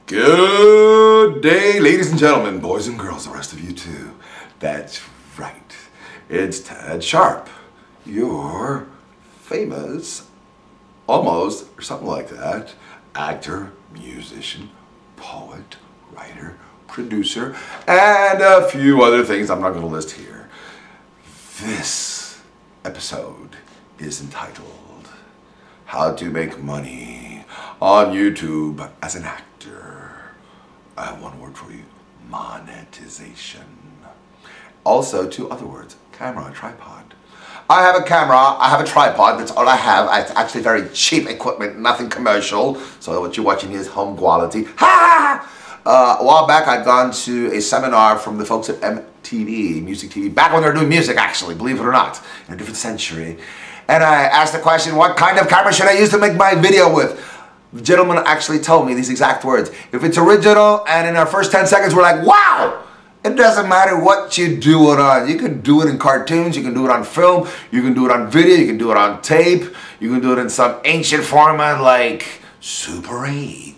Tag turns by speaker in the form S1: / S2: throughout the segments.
S1: Good day, ladies and gentlemen, boys and girls, the rest of you too. That's right. It's Tad Sharpe, your famous, almost, or something like that, actor, musician, poet, writer, producer, and a few other things I'm not going to list here. This episode is entitled How to Make Money on YouTube as an Actor. I have one word for you: monetization. Also, two other words: camera and tripod. I have a camera, I have a tripod, that's all I have. It's actually very cheap equipment, nothing commercial. So what you're watching is home quality. Ha! A while back I'd gone to a seminar from the folks at MTV, Music TV, back when they were doing music actually, believe it or not, in a different century. And I asked the question, what kind of camera should I use to make my video with? The gentleman actually told me these exact words: if it's original and in our first 10 seconds we're like, wow! It doesn't matter what you do it on. You can do it in cartoons, you can do it on film, you can do it on video, you can do it on tape, you can do it in some ancient format like Super 8.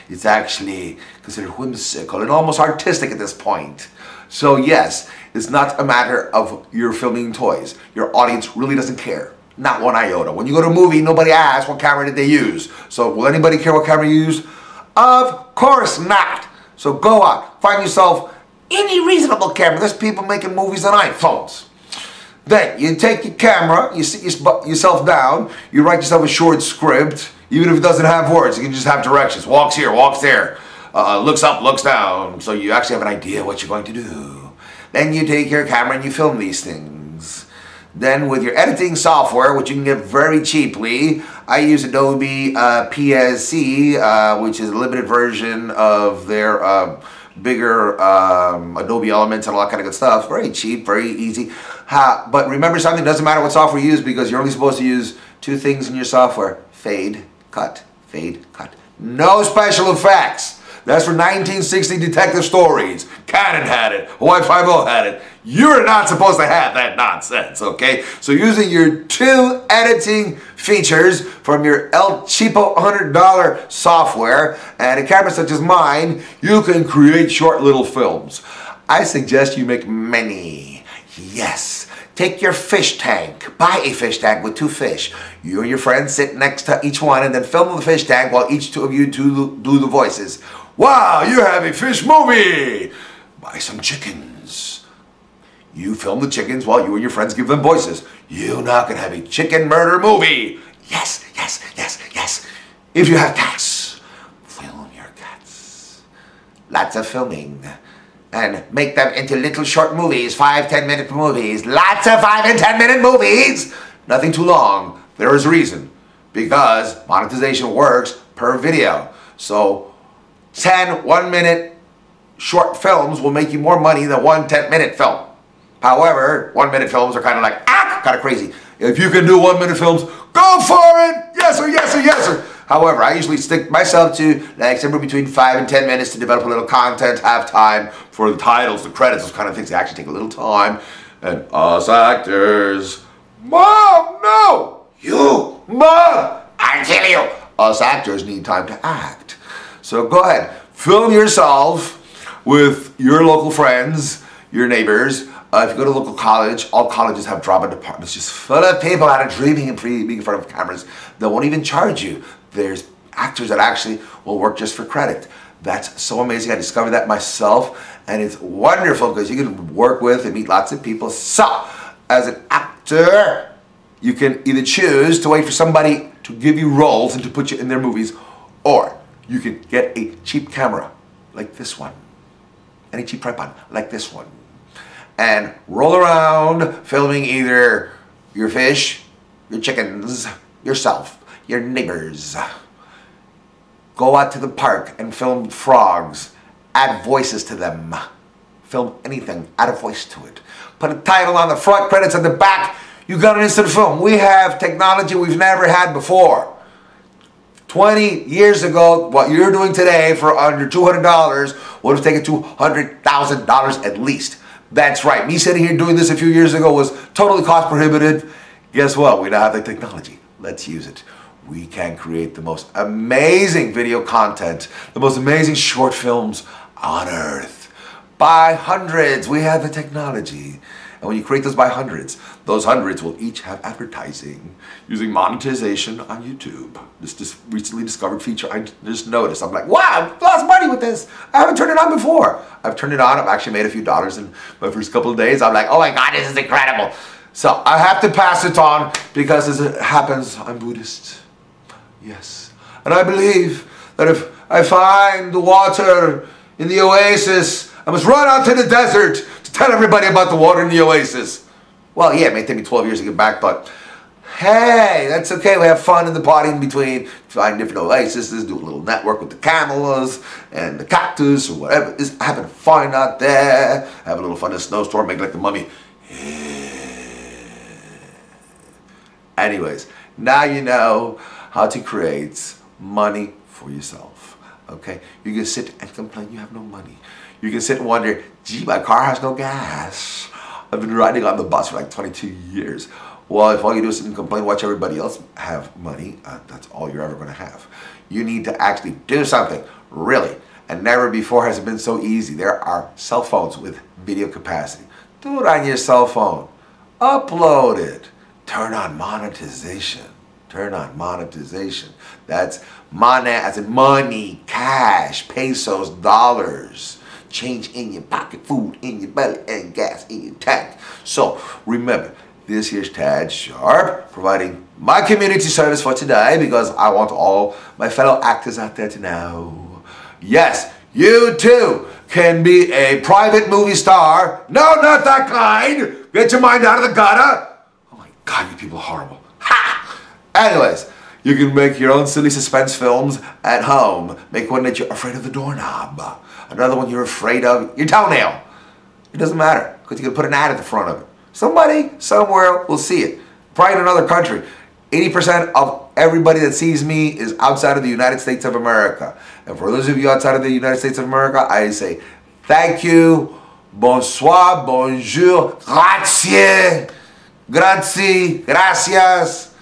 S1: It's actually considered whimsical and almost artistic at this point. So yes, it's not a matter of you're filming toys. Your audience really doesn't care. Not one iota. When you go to a movie, nobody asks what camera did they use. So will anybody care what camera you use? Of course not. So go out, find yourself any reasonable camera. There's people making movies on iPhones. Then you take your camera, you sit yourself down, you write yourself a short script, even if it doesn't have words, you can just have directions. Walks here, walks there, looks up, looks down. So you actually have an idea what you're going to do. Then you take your camera and you film these things. Then with your editing software, which you can get very cheaply, I use Adobe PSC, which is a limited version of their bigger Adobe Elements and all that kind of good stuff. Very cheap, very easy. But remember something, it doesn't matter what software you use because you're only supposed to use two things in your software: fade, cut, fade, cut. No special effects. That's for 1960 detective stories. Canon had it, Hawaii Five-0 had it. You're not supposed to have that nonsense, okay? So using your two editing features from your El Cheapo $100 software and a camera such as mine, you can create short little films. I suggest you make many. Yes. Take your fish tank, buy a fish tank with two fish. You and your friends sit next to each one and then film the fish tank while each two of you do the voices. Wow, you have a fish movie! Buy some chickens. You film the chickens while you and your friends give them voices. You're not gonna have a chicken murder movie. Yes, yes, yes, yes. If you have cats, film your cats. Lots of filming. And make them into little short movies, 5-10 minute movies. Lots of 5 and 10 minute movies. Nothing too long. There is a reason. Because monetization works per video. So 10 1-minute short films will make you more money than one 10-minute film. However, 1-minute films are kind of like, kind of crazy. If you can do 1-minute films, go for it! Yes sir, yes sir, yes sir. However, I usually stick myself to like somewhere between 5 and 10 minutes to develop a little content, have time for the titles, the credits, those kind of things. They actually take a little time. And us actors, Mom, no! You, Mom, I kill you! Us actors need time to act. So go ahead, film yourself with your local friends, your neighbors. If you go to a local college, all colleges have drama departments just full of people that are dreaming and being in front of cameras. They won't even charge you. There's actors that actually will work just for credit. That's so amazing. I discovered that myself, and it's wonderful because you can work with and meet lots of people. So, as an actor, you can either choose to wait for somebody to give you roles and to put you in their movies, or you can get a cheap camera like this one, and a cheap tripod like this one, and roll around filming either your fish, your chickens, yourself, your neighbors. Go out to the park and film frogs. Add voices to them. Film anything. Add a voice to it. Put a title on the front, credits on the back. You got an instant film. We have technology we've never had before. 20 years ago, what you're doing today for under $200 would have taken $200,000 at least. That's right. Me sitting here doing this a few years ago was totally cost prohibitive. Guess what? We now have the technology. Let's use it. we can create the most amazing video content, the most amazing short films on earth. By hundreds, we have the technology. And when you create those by hundreds, those hundreds will each have advertising using monetization on YouTube. This recently discovered feature I just noticed. I'm like, wow, I've lost money with this. I haven't turned it on before. I've turned it on. I've actually made a few dollars in my first couple of days. I'm like, oh my God, this is incredible. So I have to pass it on because as it happens, I'm Buddhist. Yes. And I believe that if I find the water in the oasis, I must run out to the desert to tell everybody about the water in the oasis. Well, yeah, it may take me 12 years to get back, but hey, that's okay. We have fun in the party in between. Find different oases, do a little network with the camels and the cactus or whatever. Just having fun out there. Have a little fun in a snowstorm, make like the mummy. Anyways, now you know how to create money for yourself. Okay? You can sit and complain you have no money. You can sit and wonder, gee, my car has no gas. I've been riding on the bus for like 22 years. Well, if all you do is sit and complain, watch everybody else have money, that's all you're ever going to have. You need to actually do something, really. And never before has it been so easy. There are cell phones with video capacity. Do it on your cell phone. Upload it. Turn on monetization. Turn on monetization. That's money as in money, cash, pesos, dollars. Change in your pocket, food in your belly, and gas in your tank. So remember, this here's Tad Sharpe providing my community service for today because I want all my fellow actors out there to know, yes, you too can be a private movie star. No, not that kind. Get your mind out of the gutter. Oh my God, you people are horrible. Ha! Anyways, you can make your own silly suspense films at home. Make one that you're afraid of the doorknob. Another one you're afraid of your toenail. It doesn't matter because you can put an ad at the front of it. Somebody somewhere will see it. Probably in another country. 80% of everybody that sees me is outside of the United States of America. And for those of you outside of the United States of America, I say thank you, bonsoir, bonjour, grazie, grazie, gracias,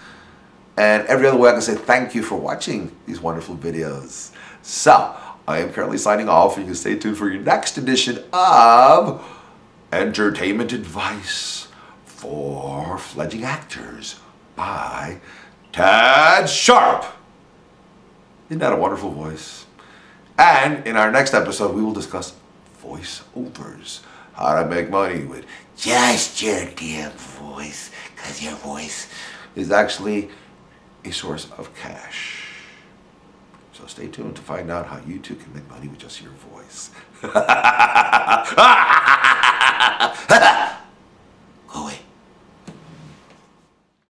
S1: and every other way I can say thank you for watching these wonderful videos. So, I am currently signing off. You can stay tuned for your next edition of Entertainment Advice for Fledgling Actors by Tad Sharpe. Isn't that a wonderful voice? And in our next episode, we will discuss voiceovers. How to make money with just your damn voice. Because your voice is actually a source of cash. So stay tuned to find out how you too can make money with just your voice.